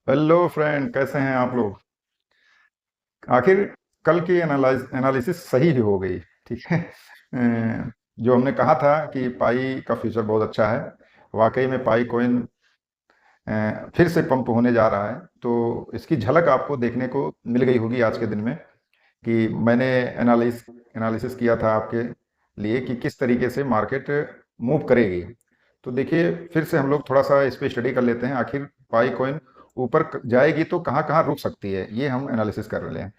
Hello friend, कैसे हैं आप लोग। आखिर कल की एनालिसिस सही ही हो गई। ठीक है। जो हमने कहा था कि पाई का फ्यूचर बहुत अच्छा है, वाकई में पाई कोइन फिर से पंप होने जा रहा है। तो इसकी झलक आपको देखने को मिल गई होगी आज के दिन में कि मैंने एनालिसिस किया था आपके लिए कि किस तरीके से मार्केट मूव करेगी। तो देखिए, फिर से हम लोग थोड़ा सा इस पे स्टडी कर लेते हैं। आखिर पाई कॉइन ऊपर जाएगी तो कहाँ कहाँ रुक सकती है, ये हम एनालिसिस कर रहे हैं।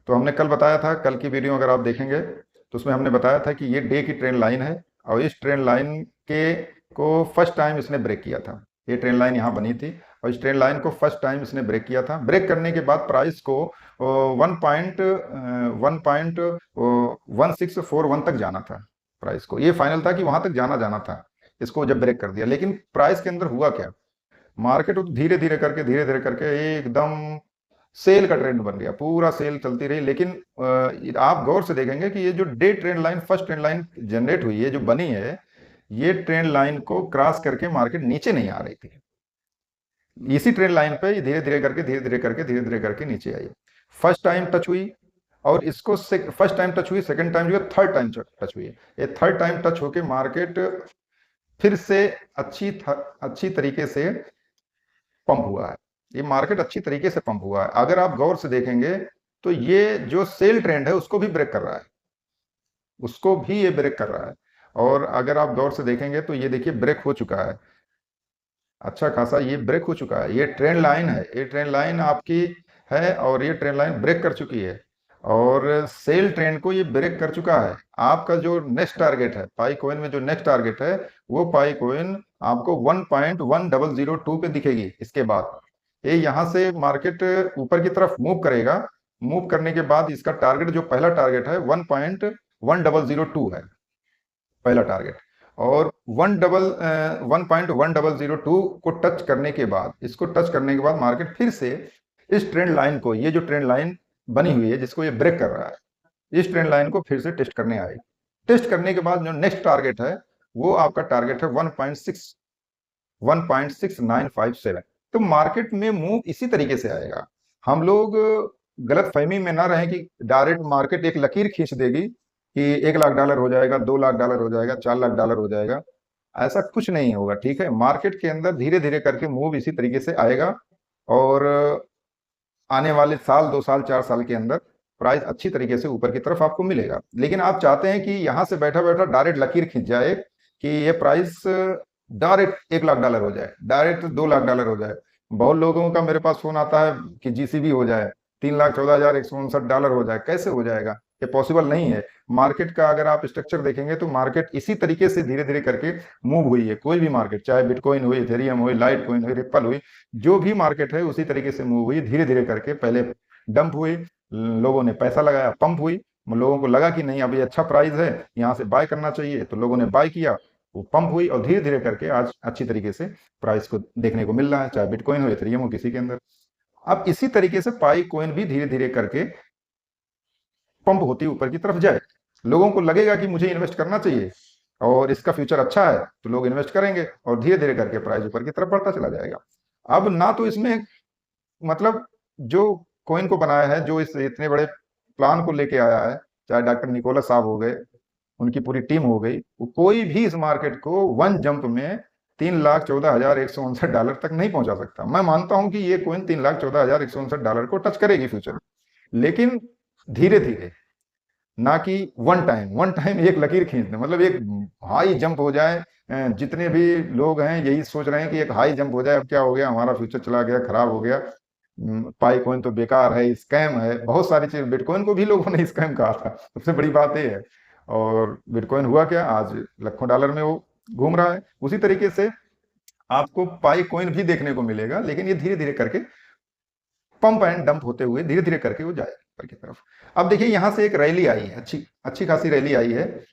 तो हमने कल बताया था, कल की वीडियो अगर आप देखेंगे तो उसमें हमने बताया था कि ये डे की ट्रेंड लाइन है और इस ट्रेंड लाइन के को फर्स्ट टाइम इसने ब्रेक किया था। ये ट्रेंड लाइन यहाँ बनी थी और इस ट्रेंड लाइन को फर्स्ट टाइम इसने ब्रेक किया था। ब्रेक करने के बाद प्राइस को 1.1641 तक जाना था। प्राइस को ये फाइनल था कि वहां तक जाना जाना था, इसको जब ब्रेक कर दिया। लेकिन प्राइस के अंदर हुआ क्या, मार्केट धीरे धीरे करके एकदम सेल का ट्रेंड बन गया, पूरा सेल चलती रही। लेकिन आप गौर से देखेंगे कि ये जो day trend line, first trend line generate हुई है, जो बनी है, ये ट्रेंड लाइन को क्रॉस करके मार्केट नीचे नहीं आ रही थी। इसी ट्रेंड लाइन पे ये धीरे धीरे करके नीचे आई। फर्स्ट टाइम टच हुई और इसको फर्स्ट टाइम टच हुई, सेकंड टाइम जो है थर्ड टाइम टच हुई। ये थर्ड टाइम टच होके मार्केट फिर से अच्छी तरीके से पंप हुआ है। ये मार्केट अच्छी तरीके से पंप हुआ है। अगर आप गौर से देखेंगे तो ये जो सेल ट्रेंड है उसको भी ब्रेक कर रहा है, उसको भी ये ब्रेक कर रहा है। और अगर आप गौर से देखेंगे तो ये देखिए ब्रेक हो चुका है, अच्छा खासा ये ब्रेक हो चुका है। ये ट्रेंड लाइन है, ये ट्रेंड लाइन आपकी है और ये ट्रेंड लाइन ब्रेक कर चुकी है और सेल ट्रेंड को ये ब्रेक कर चुका है। आपका जो नेक्स्ट टारगेट है पाई कोइन में, जो नेक्स्ट टारगेट है वो पाई कोइन आपको 1.1002 पे दिखेगी। इसके बाद ये यहाँ से मार्केट ऊपर की तरफ मूव करेगा। मूव करने के बाद इसका टारगेट, जो पहला टारगेट है 1.1002 है पहला टारगेट। और 1.1002 को टच करने के बाद, इसको टच करने के बाद मार्केट फिर से इस ट्रेंड लाइन को, ये जो ट्रेंड लाइन बनी हुई है जिसको ये ब्रेक कर रहा है, इस ट्रेंड लाइन को फिर से टेस्ट करने आएगी। टेस्ट करने के बाद जो नेक्स्ट टारगेट है वो आपका टारगेट है 1.6957। तो मार्केट में मूव इसी तरीके से आएगा। हम लोग गलत फहमी में ना रहें कि डायरेक्ट मार्केट एक लकीर खींच देगी कि $1 लाख हो जाएगा, $2 लाख हो जाएगा, $4 लाख हो जाएगा। ऐसा कुछ नहीं होगा। ठीक है, मार्केट के अंदर धीरे धीरे करके मूव इसी तरीके से आएगा और आने वाले साल, 2 साल, 4 साल के अंदर प्राइस अच्छी तरीके से ऊपर की तरफ आपको मिलेगा। लेकिन आप चाहते हैं कि यहां से बैठा बैठा डायरेक्ट लकीर खींच जाए कि ये प्राइस डायरेक्ट $1 लाख हो जाए, डायरेक्ट $2 लाख हो जाए। बहुत लोगों का मेरे पास फोन आता है कि जीसीबी हो जाए, $3,14,159 हो जाए। कैसे हो जाएगा, ये पॉसिबल नहीं है। मार्केट का अगर आप स्ट्रक्चर देखेंगे तो मार्केट इसी तरीके से धीरे धीरे करके मूव हुई है। कोई भी मार्केट, चाहे बिटकॉइन हुई, इथेरियम हुई, लाइट कॉइन हुई, रिप्पल हुई, जो भी मार्केट है उसी तरीके से मूव हुई। धीरे धीरे करके पहले डंप हुई, लोगों ने पैसा लगाया, पंप हुई, लोगों को लगा कि नहीं अभी अच्छा प्राइस है, यहाँ से बाय करना चाहिए, तो लोगों ने बाय किया, वो पंप हुई और धीरे धीरे करके आज अच्छी तरीके से प्राइस को देखने को मिल रहा है, चाहे बिटकॉइन हो, इथेरियम हो, किसी के अंदर। अब इसी तरीके से पाई कोइन भी धीरे धीरे करके पंप होती ऊपर की तरफ जाए। लोगों को लगेगा कि मुझे इन्वेस्ट करना चाहिए और इसका फ्यूचर अच्छा है, तो लोग इन्वेस्ट करेंगे और धीरे धीरे करके प्राइस ऊपर की तरफ बढ़ता चला जाएगा। अब ना तो इसमें मतलब जो कोइन को बनाया है, जो इस इतने बड़े प्लान को लेके आया है, चाहे डॉक्टर निकोलस साहब हो गए, उनकी पूरी टीम हो गई, कोई भी इस मार्केट को वन जंप में $3,14,159 तक नहीं पहुंचा सकता। मैं मानता हूं कि ये कोइन $3,14,159 को टच करेगी फ्यूचर, लेकिन धीरे धीरे, ना कि वन टाइम एक लकीर खींच दे, मतलब एक हाई जंप हो जाए। जितने भी लोग हैं यही सोच रहे हैं कि एक हाई जंप हो जाए, अब क्या हो गया, हमारा फ्यूचर चला गया, खराब हो गया, पाई कॉइन तो बेकार है, स्कैम है, बहुत सारी चीज। बिटकॉइन को भी लोगों ने स्कैम कहा था, सबसे बड़ी बात ये है। और बिटकॉइन हुआ क्या, आज लाखों डॉलर में वो घूम रहा है। उसी तरीके से आपको पाई कॉइन भी देखने को मिलेगा, लेकिन ये धीरे धीरे करके पंप एंड डंप होते हुए धीरे धीरे करके वो जाए ऊपर की तरफ। अब देखिए यहां से एक रैली आई है, अच्छी अच्छी खासी रैली आई है।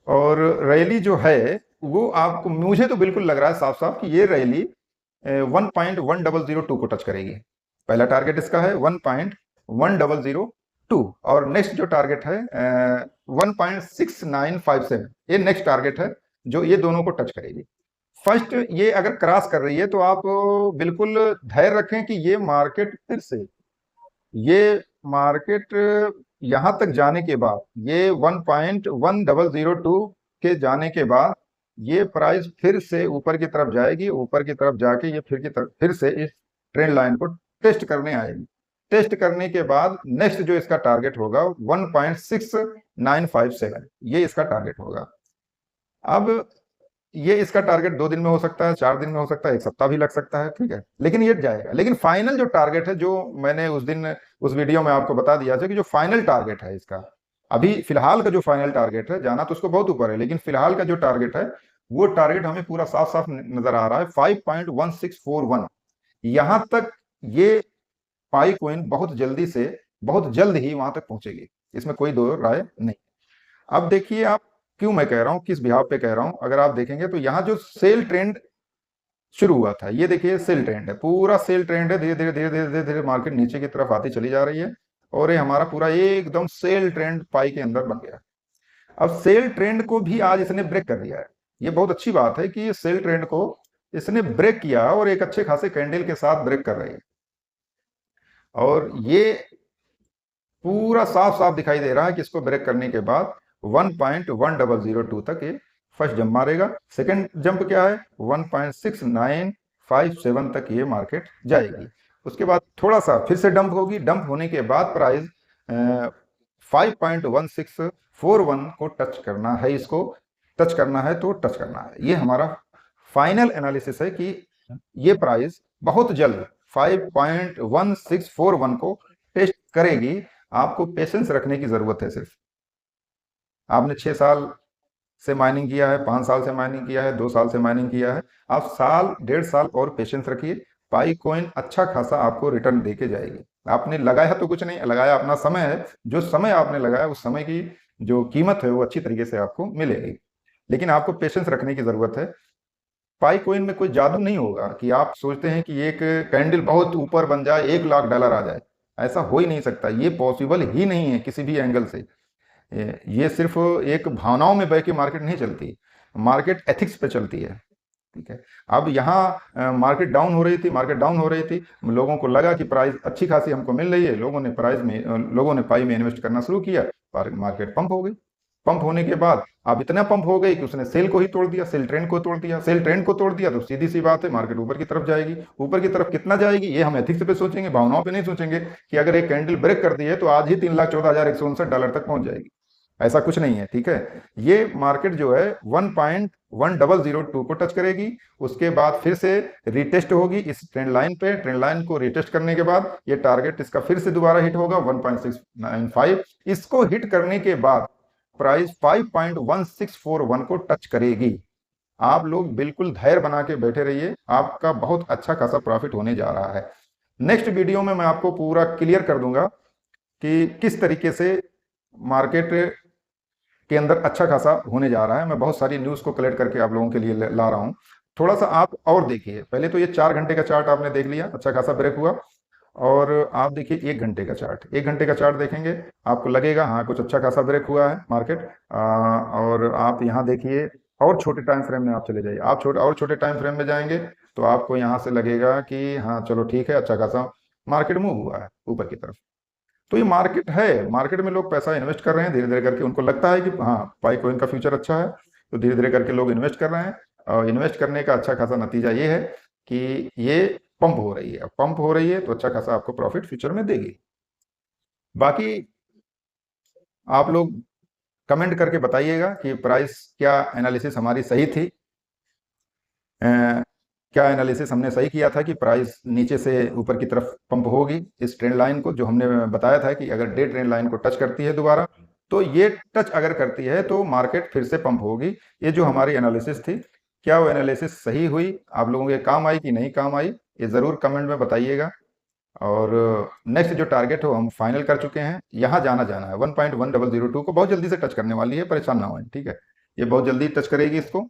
और रैली जो है वो आपको, मुझे तो बिल्कुल लग रहा है साफ साफ कि ये रैली 1.1002 को टच करेगी। पहला टारगेट इसका है 1.1002 और नेक्स्ट जो टारगेट है 1.6957, ये नेक्स्ट टारगेट है जो ये दोनों को टच करेगी। फर्स्ट ये अगर क्रॉस कर रही है तो आप बिल्कुल धैर्य रखें कि ये मार्केट यहां तक जाने के बाद, ये 1.1002 के जाने के बाद ये प्राइस फिर से ऊपर की तरफ जाएगी, ऊपर की तरफ जाके ये फिर से इस ट्रेंड लाइन को टेस्ट करने आएगी। टेस्ट करने के बाद नेक्स्ट जो इसका टारगेट होगा 1.6957, ये इसका टारगेट होगा। अब ये इसका टारगेट 2 दिन में हो सकता है, 4 दिन में हो सकता है, 1 सप्ताह भी लग सकता है, ठीक है, लेकिन ये जाएगा। लेकिन फाइनल जो टारगेट है, जो मैंने उस दिन उस वीडियो में आपको बता दिया था कि जो फाइनल टारगेट है इसका, अभी फिलहाल का जो फाइनल टारगेट है, जाना तो उसको बहुत ऊपर है, लेकिन फिलहाल का जो टारगेट है वो टारगेट हमें पूरा साफ साफ नजर आ रहा है 5.1641। यहां तक ये पाई कोइन बहुत जल्द ही वहां तक पहुंचेगी, इसमें कोई दो राय नहीं। अब देखिए आप, क्यों मैं कह रहा हूं, किस बिहाव पे कह रहा हूं, अगर आप देखेंगे तो यहां जो सेल ट्रेंड शुरू हुआ था, ये देखिए सेल ट्रेंड है, पूरा सेल ट्रेंड है, धीरे धीरे धीरे धीरे धीरे धीरे मार्केट नीचे की तरफ आती चली जा रही है, और ये हमारा पूरा एकदम सेल ट्रेंड पाई के अंदर बन गया। अब सेल ट्रेंड को भी आज इसने ब्रेक कर दिया है। ये बहुत अच्छी बात है कि ये सेल ट्रेंड को इसने ब्रेक किया और एक अच्छे खासे कैंडल के साथ ब्रेक कर रही है, और ये पूरा साफ साफ दिखाई दे रहा है कि इसको ब्रेक करने के बाद 1.1002 तक ये फर्स्ट जंप मारेगा। सेकंड जंप क्या है, 1.6957 तक ये मार्केट जाएगी। उसके बाद थोड़ा सा फिर से डंप होगी, डंप होने के बाद प्राइस 5.1641 को टच करना है, इसको टच करना है तो टच करना है। ये हमारा फाइनल एनालिसिस है कि ये प्राइस बहुत जल्द 5.1641 को टेस्ट करेगी। आपको पेशेंस रखने की जरूरत है। सिर्फ आपने 6 साल से माइनिंग किया है, 5 साल से माइनिंग किया है, 2 साल से माइनिंग किया है, आप साल 1.5 साल और पेशेंस रखिए, पाई कॉइन अच्छा खासा आपको रिटर्न देके जाएगी। आपने लगाया तो कुछ नहीं, लगाया अपना समय है, जो समय आपने लगाया उस समय की जो कीमत है वो अच्छी तरीके से आपको मिलेगी, लेकिन आपको पेशेंस रखने की जरूरत है। पाई कॉइन में कोई जादू नहीं होगा कि आप सोचते हैं कि एक कैंडल बहुत ऊपर बन जाए, $1 लाख आ जाए, ऐसा हो ही नहीं सकता, ये पॉसिबल ही नहीं है किसी भी एंगल से। ये सिर्फ एक भावनाओं में बह के मार्केट नहीं चलती, मार्केट एथिक्स पे चलती है, ठीक है। अब यहाँ मार्केट डाउन हो रही थी, लोगों को लगा कि प्राइस अच्छी खासी हमको मिल रही है, लोगों ने पाई में इन्वेस्ट करना शुरू किया, मार्केट पंप हो गई। पंप होने के बाद अब इतना पंप हो गई कि उसने सेल को ही तोड़ दिया, सेल ट्रेंड को तोड़ दिया। सेल ट्रेंड को तोड़ दिया तो सीधी सी बात है, मार्केट ऊपर की तरफ जाएगी। ऊपर की तरफ कितना जाएगी ये हम एथिक्स पे सोचेंगे, भावनाओं पे नहीं सोचेंगे कि अगर एक कैंडल ब्रेक कर दी है तो आज ही $3,14,159 तक पहुंच जाएगी। ऐसा कुछ नहीं है, ठीक है। ये मार्केट जो है 1.1002 को टच करेगी, उसके बाद फिर से रिटेस्ट होगी इस ट्रेंड लाइन पे। ट्रेंड लाइन को रिटेस्ट करने के बाद ये टारगेट इसका फिर से दोबारा हिट होगा 1.695। इसको हिट करने के बाद प्राइस 5.1641 को टच करेगी। आप लोग बिल्कुल धैर्य बना के बैठे रहिए, आपका बहुत अच्छा खासा प्रॉफिट होने जा रहा है। नेक्स्ट वीडियो में मैं आपको पूरा क्लियर कर दूंगा कि किस तरीके से मार्केट के अंदर अच्छा खासा होने जा रहा है। मैं बहुत सारी न्यूज़ को कलेक्ट करके आप लोगों के लिए ला रहा हूं। थोड़ा सा आप और देखिए, पहले तो ये 4 घंटे का चार्ट आपने देख लिया, अच्छा खासा ब्रेक हुआ, और आप देखिए 1 घंटे का चार्ट। 1 घंटे का चार्ट देखेंगे आपको लगेगा हाँ कुछ अच्छा खासा ब्रेक हुआ है मार्केट। और आप यहाँ देखिए, और छोटे टाइम फ्रेम में आप चले जाइए, आप छोटे टाइम फ्रेम में जाएंगे तो आपको यहाँ से लगेगा कि हाँ चलो ठीक है, अच्छा खासा मार्केट मूव हुआ है ऊपर की तरफ। तो ये मार्केट है, मार्केट में लोग पैसा इन्वेस्ट कर रहे हैं धीरे धीरे करके, उनको लगता है कि हाँ पाई कॉइन का फ्यूचर अच्छा है, तो धीरे धीरे करके लोग इन्वेस्ट कर रहे हैं। और इन्वेस्ट करने का अच्छा खासा नतीजा ये है कि ये पंप हो रही है, पंप हो रही है तो अच्छा खासा आपको प्रॉफिट फ्यूचर में देगी। बाकी आप लोग कमेंट करके बताइएगा कि प्राइस क्या एनालिसिस हमारी सही थी, क्या एनालिसिस हमने सही किया था कि प्राइस नीचे से ऊपर की तरफ पंप होगी इस ट्रेंड लाइन को, जो हमने बताया था कि अगर डे ट्रेंड लाइन को टच करती है दोबारा, तो ये टच अगर करती है तो मार्केट फिर से पंप होगी। ये जो हमारी एनालिसिस थी, क्या वो एनालिसिस सही हुई, आप लोगों के काम आई कि नहीं काम आई, ये ज़रूर कमेंट में बताइएगा। और नेक्स्ट जो टारगेट हो हम फाइनल कर चुके हैं, यहाँ जाना है 1.1002 को बहुत जल्दी से टच करने वाली है, परेशान ना हो, ठीक है। ये बहुत जल्दी टच करेगी इसको।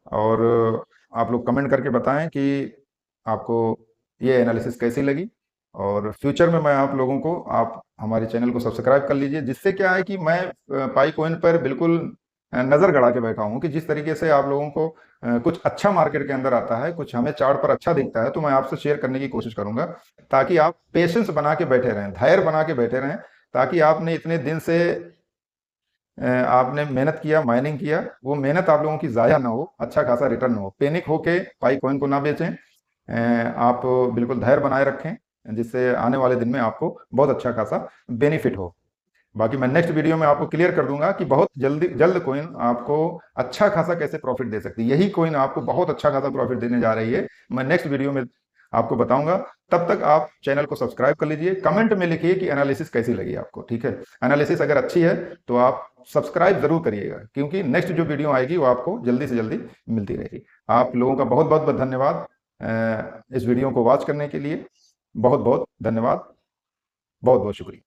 और आप लोग कमेंट करके बताएं कि आपको ये एनालिसिस कैसी लगी। और फ्यूचर में मैं आप लोगों को, आप हमारे चैनल को सब्सक्राइब कर लीजिए, जिससे क्या है कि मैं पाई कॉइन पर बिल्कुल नज़र गड़ा के बैठा हूँ कि जिस तरीके से आप लोगों को कुछ अच्छा मार्केट के अंदर आता है, कुछ हमें चार्ट पर अच्छा दिखता है, तो मैं आपसे शेयर करने की कोशिश करूंगा, ताकि आप पेशेंस बना के बैठे रहें, धैर्य बना के बैठे रहें, ताकि आपने इतने दिन से आपने मेहनत किया, माइनिंग किया, वो मेहनत आप लोगों की ज़ाया ना हो, अच्छा खासा रिटर्न हो। पैनिक होके पाई कॉइन को ना बेचें, आप बिल्कुल धैर्य बनाए रखें, जिससे आने वाले दिन में आपको बहुत अच्छा खासा बेनिफिट हो। बाकी मैं नेक्स्ट वीडियो में आपको क्लियर कर दूंगा कि बहुत जल्द कॉइन आपको अच्छा खासा कैसे प्रॉफिट दे सकती है। यही कॉइन आपको बहुत अच्छा खासा प्रॉफिट देने जा रही है, मैं नेक्स्ट वीडियो में आपको बताऊंगा। तब तक आप चैनल को सब्सक्राइब कर लीजिए, कमेंट में लिखिए कि एनालिसिस कैसी लगी आपको, ठीक है। एनालिसिस अगर अच्छी है तो आप सब्सक्राइब जरूर करिएगा, क्योंकि नेक्स्ट जो वीडियो आएगी वो आपको जल्दी से जल्दी मिलती रहेगी। आप लोगों का बहुत बहुत धन्यवाद इस वीडियो को वॉच करने के लिए। बहुत बहुत धन्यवाद, बहुत बहुत शुक्रिया।